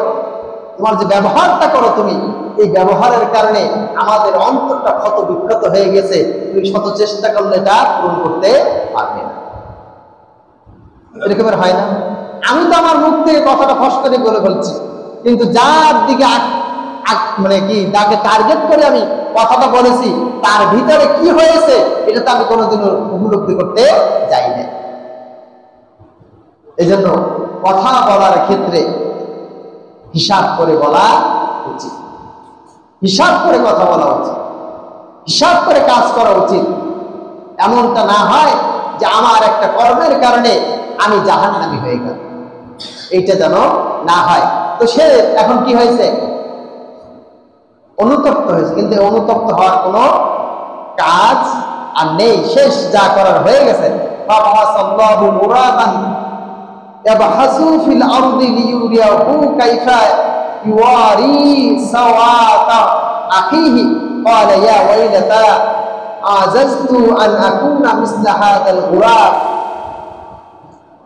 তোমার যে ব্যবহারটা করো, তুমি এই ব্যবহারের কারণে আমাদের অন্তরটা ক্ষত বিক্ষত হয়ে গেছে, তুমি শত চেষ্টা করলে এটা পূরণ করতে পারবে না। এরকমের হয় না? আমি তো আমার মুখ থেকে কথাটা ফস করে বলে ফেলছি, কিন্তু যার দিকে মানে কি তাকে টার্গেট করে আমি কথাটা বলেছি, তার ভিতরে কি হয়েছে এটা তো আমি কোনোদিনও উপলব্ধি করতে যাই না। এই জন্য কথা বলার ক্ষেত্রে হিসাব করে বলা উচিত, হিসাব করে কথা বলা উচিত, হিসাব করে কাজ করা উচিত। এমনটা না হয় যে আমার একটা কর্মের কারণে আমি জাহান্নামী হয়ে গেল, এইটা যেন না হয়। তো সে এখন কি হয়েছে, অনুতপ্ত হয়েছে, কিন্তু অনুতপ্ত হওয়ার কোনো কাজ আর নেই, শেষ যা করার হয়ে গেছে।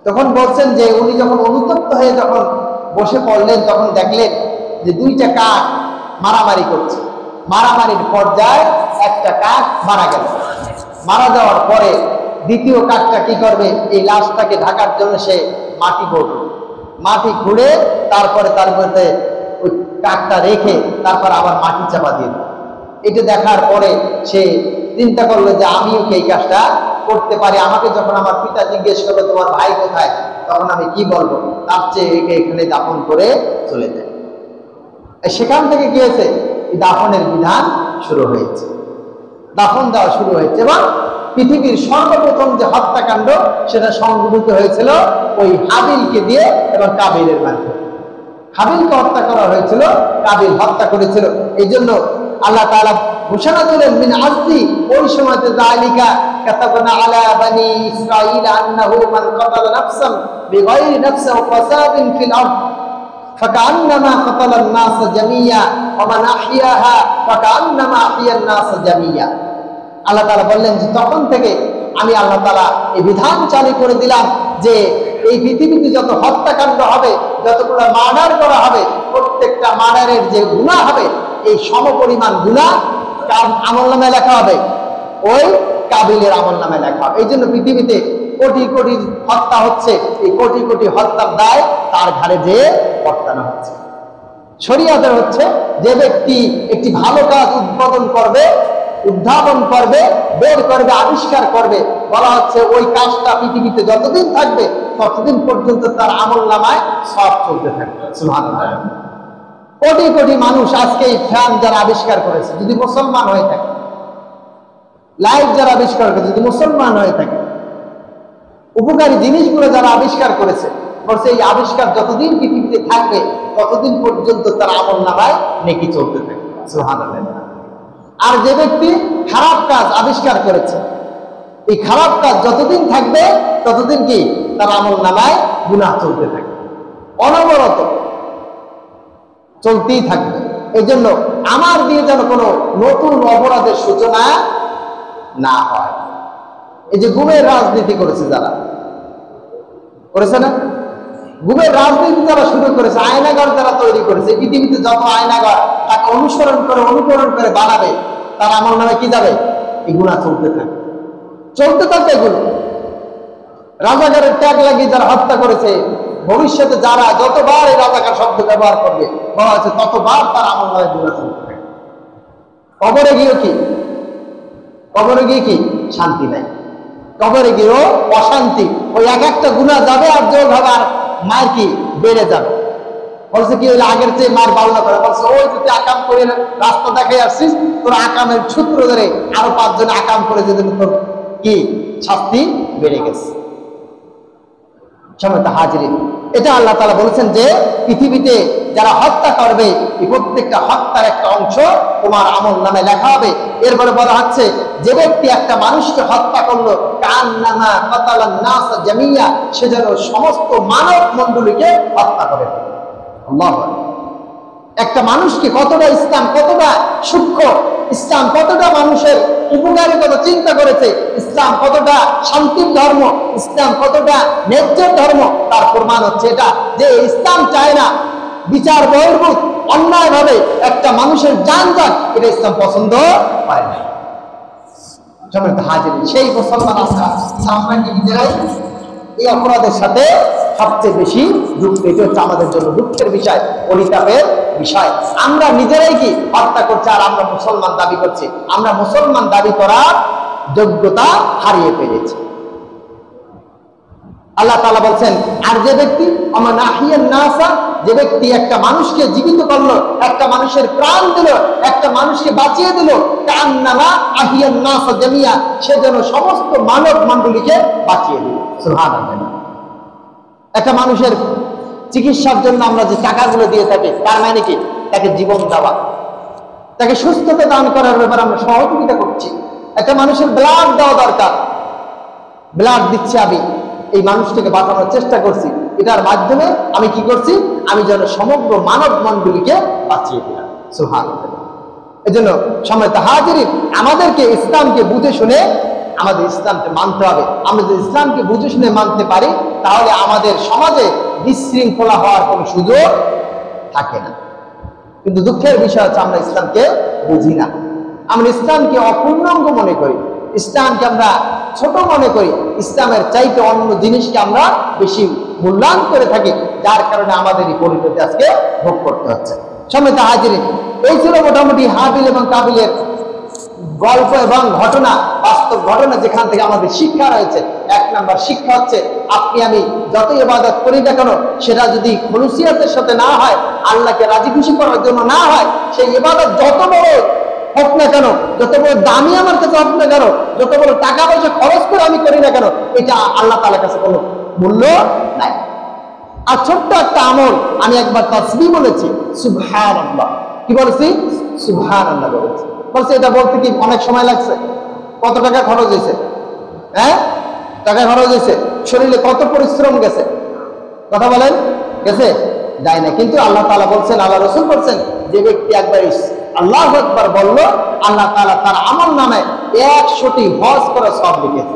তখন বলছেন যে উনি যখন অনুতপ্ত হয়ে যখন বসে পড়লেন, তখন দেখলেন যে দুইটা কাক মারামারি করছে। মারামারির পর্যায়ে একটা কাক মারা গেল। মারা যাওয়ার পরে দ্বিতীয় কাকটা কি করবে, এই লাশটাকে ঢাকার জন্য সে মাটি করবে, মাটি খুঁড়ে তারপরে তার মধ্যে ওই কাকটা রেখে তারপর আবার মাটি চাপা দিয়ে দেবে। এটা দেখার পরে সে চিন্তা করলো যে আমিও কি এই কাজটা করতে পারি। আমাকে যখন আমার পিতা জিজ্ঞেস করবে তোমার ভাই কোথায়, তখন আমি কি বলবো, তার চেয়ে একে এখানে দাফন করে চলে যায়। সেখান থেকে কি হয়েছে, দাফনের বিধান শুরু হয়েছে, দাফন দেওয়া শুরু হয়েছে। এবং পৃথিবীর সর্বপ্রথম যে হত্যাকাণ্ড সেটা সংঘটিত হয়েছিল ওই হাবিলকে দিয়ে এবং কাবিলের মাধ্যমে। হাবিলকে হত্যা করা হয়েছিল, কাবিল হত্যা করেছিল। এই জন্য আল্লাহ তাআলা ঘোষণা দিলেন মিন আজলি, ওই সময়তে যালিকা কাতাবনা আলা বানি ইসরাঈল আন্নাহু মান কাতালা নাফসান বিগাইরি নাফসিন ওয়া ফাসাদিন ফিল আরদ ফাকান্নামা কাতালান নাস জামিয়া ওয়া মান আহইয়াহা ফাকান্নামা আহইয়ান নাস জামিয়া। আল্লাহ তাআলা বললেন যে তখন থেকে আমি আল্লাহ তাআলা এই বিধান চালু করে দিলাম যে এই পৃথিবীতে যত হত্যাকাণ্ড হবে, যতগুলো মার্ডার করা হবে, প্রত্যেকটা মার্ডারের যে গুনাহ হবে এই সমপরিমাণ গুনাহ কার আমলনামায় লেখা হবে, ওই কাবিলের আমলনামায় লেখা হবে। এই জন্য পৃথিবীতে কোটি কোটি হত্যা হচ্ছে, এই কোটি কোটি হত্যার দায় তার ঘাড়ে যে বর্তানো হচ্ছে। শরীয়তের হচ্ছে যে ব্যক্তি একটি ভালো কাজ উদ্বোধন করবে, উদ্ভাবন করবে, বের করবে, আবিষ্কার করবে, বলা হচ্ছে ওই কাজটা পৃথিবীতে যতদিন থাকবে ততদিন পর্যন্ত তার আমলনামায় সওয়াব চলতে থাকবে। সুবহানাল্লাহ। কোটি কোটি মানুষ আজকে এই ফ্যান যারা আবিষ্কার করেছে যদি মুসলমান হয়ে থাকে, লাইট যারা আবিষ্কার করেছে যদি মুসলমান হয়ে থাকে, উপকারী জিনিসগুলো যারা আবিষ্কার করেছে, বলছে এই আবিষ্কার যতদিন পৃথিবীতে থাকবে ততদিন পর্যন্ত তার আমলনামায় নেকি চলতে থাকবে। সুবহানাল্লাহ। আর যে ব্যক্তি খারাপ কাজ আবিষ্কার করেছে, এই খারাপ কাজ যতদিন থাকবে ততদিন কি তার আমলনামায় গুনাহ চলতে থাকবে, অনবরত চলতেই থাকবে। এই জন্য আমার দিয়ে যেন কোনো নতুন অপরাধের সূচনা না হয়। এই যে গুমের রাজনীতি করেছে যারা, করেছে না, গুমের রাজনীতি যারা শুরু করেছে, আয়নাঘর যারা তৈরি করেছে, পৃথিবীতে যত আয়নাঘর তাকে অনুকরণ করে বানাবে, তার আমলনামায় কি যাবে, এই গুনাহ চলতে থাকবে, চলতে থাকবে। এগুলো রাজাকারের ট্যাগ লাগিয়ে যারা হত্যা করেছে, ভবিষ্যতে যারা যতবার এই রাজাকার শব্দ ব্যবহার করবে বলা হচ্ছে ততবার তার আমলনামায় গুনাহ চলতে থাকবে। কবরে গিয়ে কি, কবরে গিয়ে কি শান্তি নাই, কবরে গিয়েও অশান্তি। ওই এক একটা গুনাহ যাবে আর যোগ হবে, আর মার কি বেড়ে যাবে। বলছে কি হইলে আগের চেয়ে মার বাড়লো করে, বলছে ওই যদি আকাম করে রাস্তা দেখাই আসছিস, তোর আকামের সূত্র ধরে আরো 5 জন আকাম করে যেদিন তোর কি শাস্তি বেড়ে গেছে। সময়টা হাজিরিন, এটা আল্লাহ তাআলা বলেছেন যে পৃথিবীতে যারা হত্যা করবে এই প্রত্যেকটা হত্যার একটা অংশ তোমার আমলনামায় লেখা হবে। এরপরে বলা হচ্ছে যে ব্যক্তি একটা মানুষকে হত্যা করলো কান্নামা কাতালান নাস জামিয়া, সে যেন সমস্ত মানব মণ্ডলীকে হত্যা করে। আল্লাহু আকবার। একটা মানুষকে কতটা ইসলাম কতটা সূক্ষ্ম, ইসলাম কতটা মানুষের উপকারের কথা চিন্তা করেছে, ইসলাম কতটা শান্তির ধর্ম, ইসলাম কতটা ন্যায্যের ধর্ম, তার প্রমাণ হচ্ছে এটা যে ইসলাম চায় না বিচার বহির্ভূত অন্যায় ভাবে একটা মানুষের জান যাক, এটা ইসলাম পছন্দ করে না। হাজির সেই মুসলমান আমরা কি নিজেরাই এই অপরাধের সাথে সবচেয়ে বেশি যুক্ত। এটা হচ্ছে আমাদের জন্য দুঃখের বিষয়, পরিতাপের বিষয়। আমরা নিজেরাই কি হত্যা করছি আর আমরা মুসলমান দাবি করছি। আমরা মুসলমান দাবি করার যোগ্যতা হারিয়ে ফেলেছি। আল্লাহ তাআলা বলছেন, আর যে ব্যক্তি আমার নাহিয়ান নাসা, যে ব্যক্তি একটা মানুষকে জীবিত করলো, একটা মানুষের প্রাণ দিল, একটা মানুষকে বাঁচিয়ে দিল, কান্নামা আহিয়ান নাসা জামিয়া, সে যেন সমস্ত মানব মণ্ডলীকে বাঁচিয়ে দিল। সুবহানাল্লাহ। একটা মানুষের চিকিৎসার জন্য আমরা যে টাকাগুলো দিয়ে থাকি, তার মানে কি তাকে জীবন দেওয়া, তাকে সুস্থতা দান করার ব্যাপারে আমরা সহযোগিতা করছি। একটা মানুষের ব্লাড দেওয়া দরকার, ব্লাড দিচ্ছি আমি, এই মানুষটাকে বাঁচানোর চেষ্টা করছি, এটার মাধ্যমে আমি কি করছি, আমি যেন সমগ্র মানব মণ্ডলীকে বাঁচিয়ে দিলাম। সুবহানাল্লাহ। এই জন্য সম্মানিত হাজিরিন, আমাদেরকে ইসলামকে বুঝে শুনে আমাদের ইসলামকে মানতে হবে। আমরা যদি ইসলামকে বুঝে শুনে মানতে পারি, তাহলে আমাদের সমাজে বিশৃঙ্খলা হওয়ার কোনো সুযোগ থাকে না। কিন্তু দুঃখের বিষয় হচ্ছে আমরা ইসলামকে বুঝি না, আমরা ইসলামকে অপূর্ণাঙ্গ মনে করি, ইসলামকে আমরা ছোট মনে করি, ইসলামের চাইতে অন্য জিনিসকে আমরা বেশি মূল্যায়ন করে থাকি, যার কারণে আমাদের এই পরিণতি আজকে ভোগ করতে হচ্ছে। সম্মানিত হাজিরিন, এই ছিল মোটামুটি হাবিল এবং কাবিলের গল্প এবং ঘটনা, বাস্তব ঘটনা, যেখান থেকে আমাদের শিক্ষা রয়েছে। এক নাম্বার শিক্ষা হচ্ছে, আপনি আমি যত ইবাদত করি না কেন, সেটা যদি খুলুসিয়াতের সাথে না হয়, আল্লাহকে রাজি খুশি করার জন্য না হয়, সেই ইবাদত যত বড় হোক না কেন, যত বড় দামি আমার কাছে হোক না কেন, যত বড় টাকা পয়সা খরচ করে আমি করি না কেন, এটা আল্লাহ তাআলার কাছে কোনো মূল্য নাই। আর ছোট্ট একটা আমল, আমি একবার তাসবিহ বলেছি, সুবহানাল্লাহ। কি বলেছি? সুবহানাল্লাহ বলেছি। বলছে এটা বলতে কি অনেক সময় লাগছে? কত টাকা খরচ হয়েছে? হ্যাঁ, টাকা খরচ হয়েছে, শরীরে কত পরিশ্রম গেছে, কথা বলেন, গেছে? যায় না। কিন্তু আল্লাহ তাআলা বলছেন, আল্লাহ রাসূল বলছেন, যে ব্যক্তি একবার আল্লাহু আকবার বলল, আল্লাহ তাআলা তার আমল নামে 100টি হজ করা সওয়াব লিখেছে।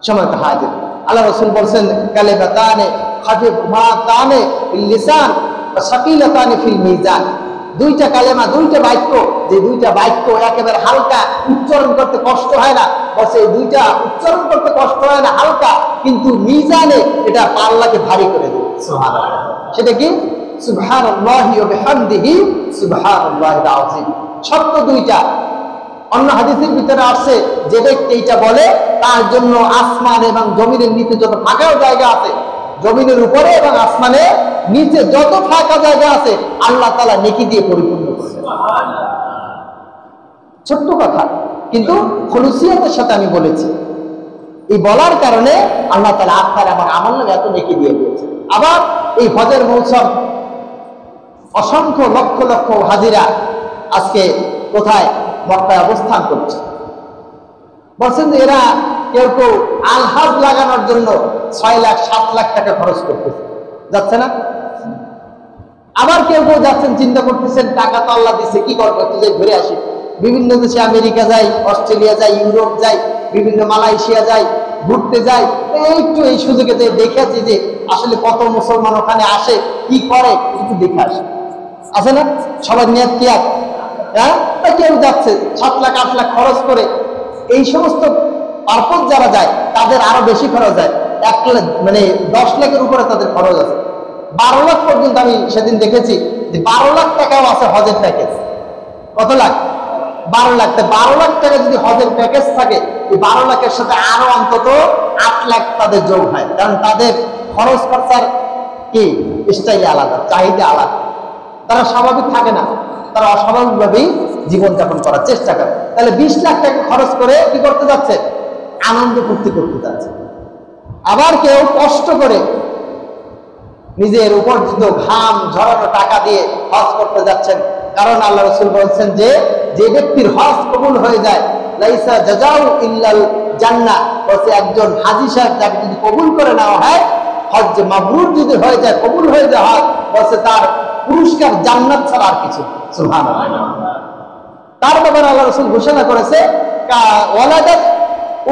সম্মানিত হাজির, আল্লাহ রাসূল বলছেন, কালিমাতানে খাফিফাতানে ফিল লিসান ওয়া সাকিলাতানে ফিল মিজান। দুইটা কালেমা, দুইটা বাক্য, যে দুইটা বাক্য একেবারে হালকা, উচ্চারণ করতে কষ্ট হয় না, বলছে এই দুইটা উচ্চারণ করতে কষ্ট হয় না, হালকা, কিন্তু মিজানে এটা আল্লাহকে ভারী করে দেবে। সুবহানাল্লাহ। সেটা কি? সুবহানাল্লাহি ওয়া বিহামদিহি সুবহানাল্লাহিল আযীম। শব্দ দুইটা। অন্য হাদিসের ভিতরে আসছে, যে ব্যক্তি এটা বলে, তার জন্য আসমান এবং জমিনের নিচে যত ফাঁকা জায়গা আছে, জমিনের উপরে এবং আসমানের নিচে যত ফাঁকা জায়গা আছে, আল্লাহ তাআলা নেকি দিয়ে পরিপূর্ণ করেছেন। ছোট্ট কথা, কিন্তু খুলুসিয়াতের সাথে আমি বলেছি। এই বলার কারণে আল্লাহ তাআলা আপনার আমার আমলনামে এত নেকি দিয়ে দিয়েছে। আবার এই হজের মৌসুম, অসংখ্য লক্ষ লক্ষ হাজিরা আজকে কোথায়? মক্কায় অবস্থান করছে। বলছেন যে এরা কেউ কেউ আলহাজ লাগানোর জন্য 6 লাখ 7 লাখ টাকা খরচ করতেছে, যাচ্ছে না? আবার কেউ কেউ যাচ্ছেন, চিন্তা করতেছেন টাকা তো আল্লাহ দিচ্ছে, কি করবো, একটু যাই ঘুরে আসি। বিভিন্ন দেশে, আমেরিকা যাই, অস্ট্রেলিয়া যাই, ইউরোপ যাই, বিভিন্ন মালয়েশিয়া যাই, ঘুরতে যাই, একটু এই সুযোগে যে দেখেছি যে আসলে কত মুসলমান ওখানে আসে, কি করে, একটু দেখে আসে। আছে না সবার নিয়ত কি এক? হ্যাঁ, কেউ যাচ্ছে 7 লাখ 8 লাখ খরচ করে। এই সমস্ত পারপোজ যারা যায়, তাদের আরো বেশি খরচ যায়। 1 লাখ, মানে 10 লাখের উপরে তাদের খরচ আছে। 12 লাখ পর্যন্ত আমি সেদিন দেখেছি যে 12 লাখ টাকাও আছে হজের প্যাকেজ। কত লাখ? 12 লাখ। 12 লাখ টাকা যদি হজের প্যাকেজ থাকে, এই 12 লাখের সাথে আরো অন্তত 8 লাখ তাদের যোগ হয়, কারণ তাদের খরচ খরচার কি স্টাইলে আলাদা, চাহিদা আলাদা। তারা স্বাভাবিক থাকে না, তারা অস্বাভাবিকভাবেই জীবনযাপন করার চেষ্টা করে। তাহলে 20 লাখ টাকা খরচ করে কি করতে যাচ্ছে? আনন্দ ফুর্তি করতে যাচ্ছে। আবার কেউ কষ্ট করে নিজের উপার্জিত ঘাম ঝরানো টাকা দিয়ে হজ করতে যাচ্ছেন, কারণ আল্লাহ রাসূল বলছেন যে যে ব্যক্তির হজ কবুল হয়ে যায়, লাইসা জাযাউ ইল্লাল জান্নাহ, বলছে একজন হাজী সাহেব যাকে যদি কবুল করে নেওয়া হয়, হজ মাবরুর যদি হয়ে যায়, কবুল হয়ে যায় হজ, বলছে তার পুরস্কার জান্নাত ছাড়া আর কিছু। সুবহানাল্লাহ। তার ব্যাপারে আল্লাহ রাসূল ঘোষণা করেছে ওয়ালাদাত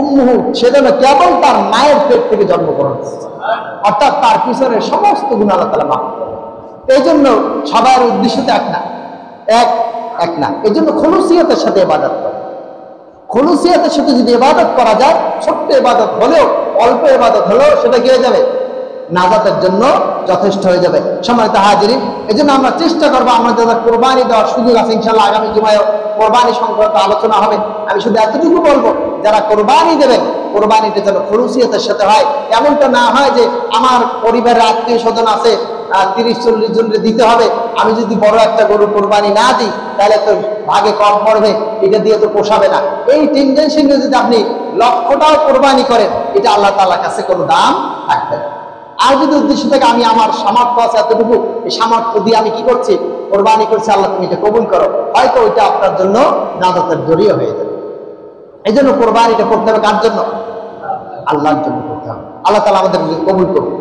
উম্মুহু, সে যেন কেবল তার মায়ের পেট থেকে জন্মগ্রহণ করেছে, অর্থাৎ তার পিছনের সমস্ত গুনাহ আল্লাহ তাআলা মাফ করেন। এই জন্য সবার উদ্দেশ্য তো এক না, এক না। এই জন্য খুলুসিয়তের সাথে ইবাদত করে। খুলুসিয়তের সাথে যদি ইবাদত করা যায়, ছোট্ট ইবাদত হলেও, অল্প ইবাদত হলেও, সেটা কি হয়ে যাবে? নাজাতের জন্য যথেষ্ট হয়ে যাবে। সম্মানিত হাজিরিন, এই জন্য আমরা চেষ্টা করবো, আমরা যারা কোরবানি দেওয়ার সুযোগ আছে, ইনশাআল্লাহ আগামী জুমায় কোরবানি সংক্রান্ত আলোচনা হবে। আমি শুধু এতটুকু বলবো, যারা কোরবানি দেবেন, কোরবানিটা যেন খুলুসিয়তের সাথে হয়। এমনটা না হয় যে আমার পরিবারের আত্মীয় স্বজন আছে, 30-40 জনকে দিতে হবে, আমি যদি বড় একটা গরু কোরবানি না দিই তাহলে তো ভাগে কম পড়বে, এটা দিয়ে তো পোষাবে না। এই টেন্ডেন্সি নিয়ে যদি আপনি লক্ষটাও কোরবানি করেন, এটা আল্লাহ তাআলার কাছে কোনো দাম থাকবে না। আর যদি উদ্দেশ্য থেকে আমি আমার সামর্থ্য আছে এতটুকু, এই সামর্থ্য দিয়ে আমি কি করছি? কোরবানি করছি, আল্লাহ তুমি এটা কবুল করো, হয়তো ওইটা আপনার জন্য নাজাতের জরিয়া হয়ে যাবে। এই জন্য কোরবানিটা করতে হবে কার জন্য? আল্লাহর জন্য করতে হবে। আল্লাহ তাআলা আমাদের কবুল করুন।